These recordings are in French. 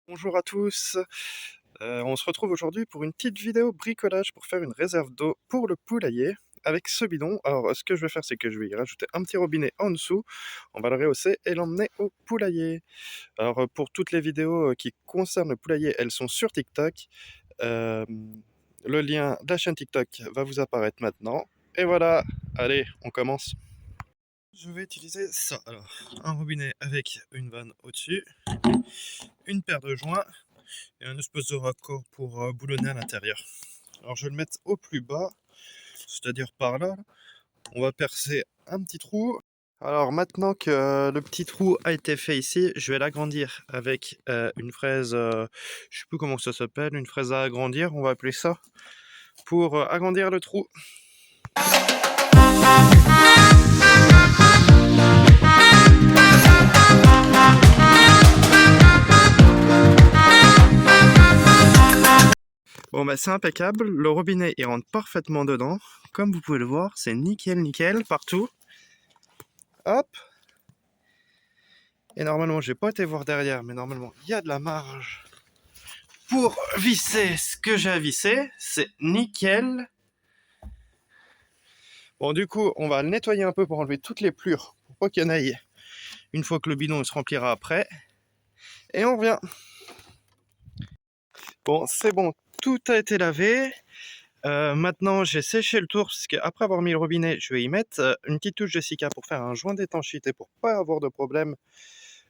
Bonjour à tous, on se retrouve aujourd'hui pour une petite vidéo bricolage pour faire une réserve d'eau pour le poulailler avec ce bidon. Alors ce que je vais faire, c'est que je vais y rajouter un petit robinet en dessous, on va le rehausser et l'emmener au poulailler. Alors pour toutes les vidéos qui concernent le poulailler, elles sont sur TikTok. Le lien de la chaîne TikTok va vous apparaître maintenant. Et voilà, allez, on commence. Je vais utiliser ça, alors un robinet avec une vanne au-dessus, une paire de joints et un espèce de raccord pour boulonner à l'intérieur. Alors je vais le mettre au plus bas, c'est-à-dire par là. On va percer un petit trou. Alors maintenant que le petit trou a été fait ici, je vais l'agrandir avec une fraise, je sais plus comment ça s'appelle, une fraise à agrandir, on va appeler ça, pour agrandir le trou. Bon bah c'est impeccable, le robinet il rentre parfaitement dedans. Comme vous pouvez le voir, c'est nickel nickel partout. Hop. Et normalement, j'ai pas été voir derrière, mais normalement, il y a de la marge pour visser ce que j'ai à visser. C'est nickel. Bon, du coup, on va le nettoyer un peu pour enlever toutes les plures, pour pas qu'il y en aille une fois que le bidon se remplira après. Et on revient. Bon, c'est bon, tout a été lavé. Maintenant, j'ai séché le tour, parce qu'après avoir mis le robinet, je vais y mettre une petite touche de Sika pour faire un joint d'étanchéité pour pas avoir de problème.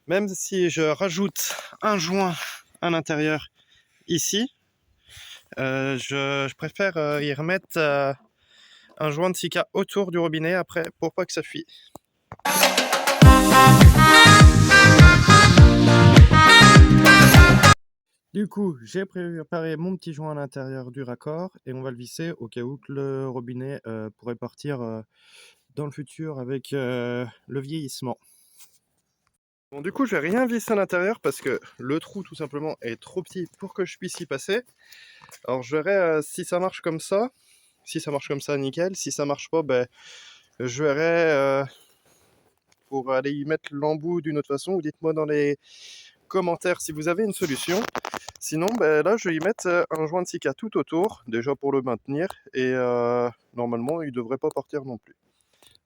Même si je rajoute un joint à l'intérieur ici, je préfère y remettre un joint de Sika autour du robinet après pour pas que ça fuit. Du coup, j'ai préparé mon petit joint à l'intérieur du raccord et on va le visser au cas où que le robinet pourrait partir dans le futur avec le vieillissement. Bon, du coup, je vais rien visser à l'intérieur parce que le trou tout simplement est trop petit pour que je puisse y passer. Alors je verrai si ça marche comme ça. Si ça marche comme ça, nickel. Si ça marche pas, ben, je verrai pour aller y mettre l'embout d'une autre façon. Ou dites-moi dans les commentaires si vous avez une solution. Sinon, ben, là, je vais y mettre un joint de Sika tout autour, déjà pour le maintenir. Et normalement, il devrait pas partir non plus.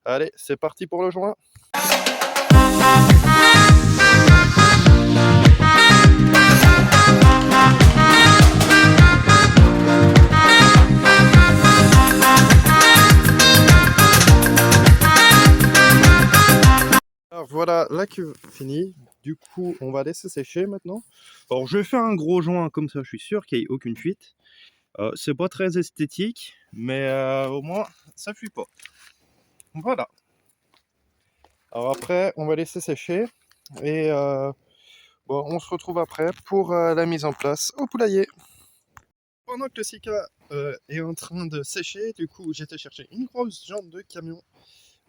Allez, c'est parti pour le joint. Alors voilà la cuve finie. Du coup, on va laisser sécher maintenant. Alors, je vais faire un gros joint comme ça, je suis sûr qu'il n'y ait aucune fuite. C'est pas très esthétique, mais au moins, ça fuit pas. Voilà. Alors après, on va laisser sécher et bon, on se retrouve après pour la mise en place au poulailler. Pendant que le Sika est en train de sécher, du coup, j'ai été chercher une grosse jambe de camion.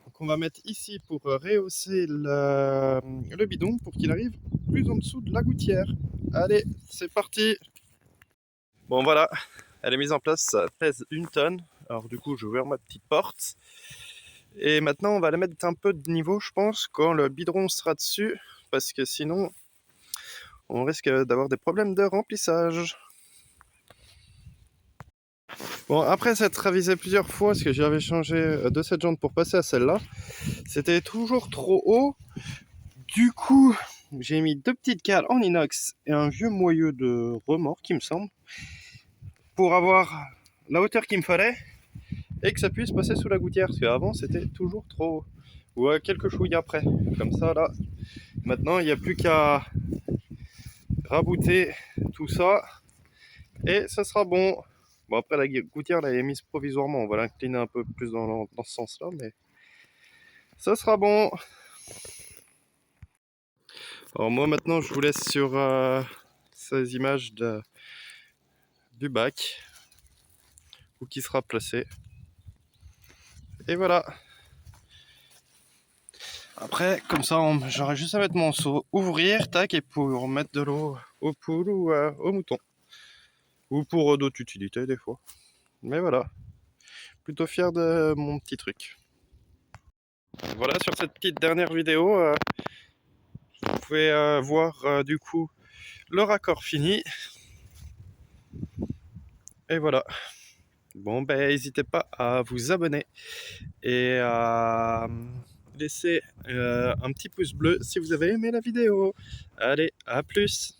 Donc on va mettre ici pour rehausser le bidon pour qu'il arrive plus en dessous de la gouttière. Allez, c'est parti. Bon voilà, elle est mise en place, ça pèse 1 tonne. Alors du coup, je vais ouvrir ma petite porte. Et maintenant, on va la mettre un peu de niveau, je pense, quand le bidon sera dessus. Parce que sinon, on risque d'avoir des problèmes de remplissage. Bon, après s'être ravisé plusieurs fois, parce que j'avais changé de cette jante pour passer à celle-là, c'était toujours trop haut. Du coup, j'ai mis 2 petites cales en inox et un vieux moyeu de remorque, il me semble, pour avoir la hauteur qu'il me fallait et que ça puisse passer sous la gouttière, parce qu'avant c'était toujours trop haut. Ou quelques chouilles après, comme ça là. Maintenant, il n'y a plus qu'à rabouter tout ça et ça sera bon. Bon, après la gouttière là, elle est mise provisoirement, on va l'incliner un peu plus dans ce sens là, mais ça sera bon. Alors moi maintenant je vous laisse sur ces images du bac où qui sera placé. Et voilà. Après, comme ça, j'aurai juste à mettre mon seau, ouvrir, tac, et pour mettre de l'eau aux poules ou aux moutons. Ou pour d'autres utilités des fois. Mais voilà. Plutôt fier de mon petit truc. Voilà, sur cette petite dernière vidéo, vous pouvez voir du coup le raccord fini. Et voilà. Bon, ben, n'hésitez pas à vous abonner et à laisser un petit pouce bleu si vous avez aimé la vidéo. Allez, à plus!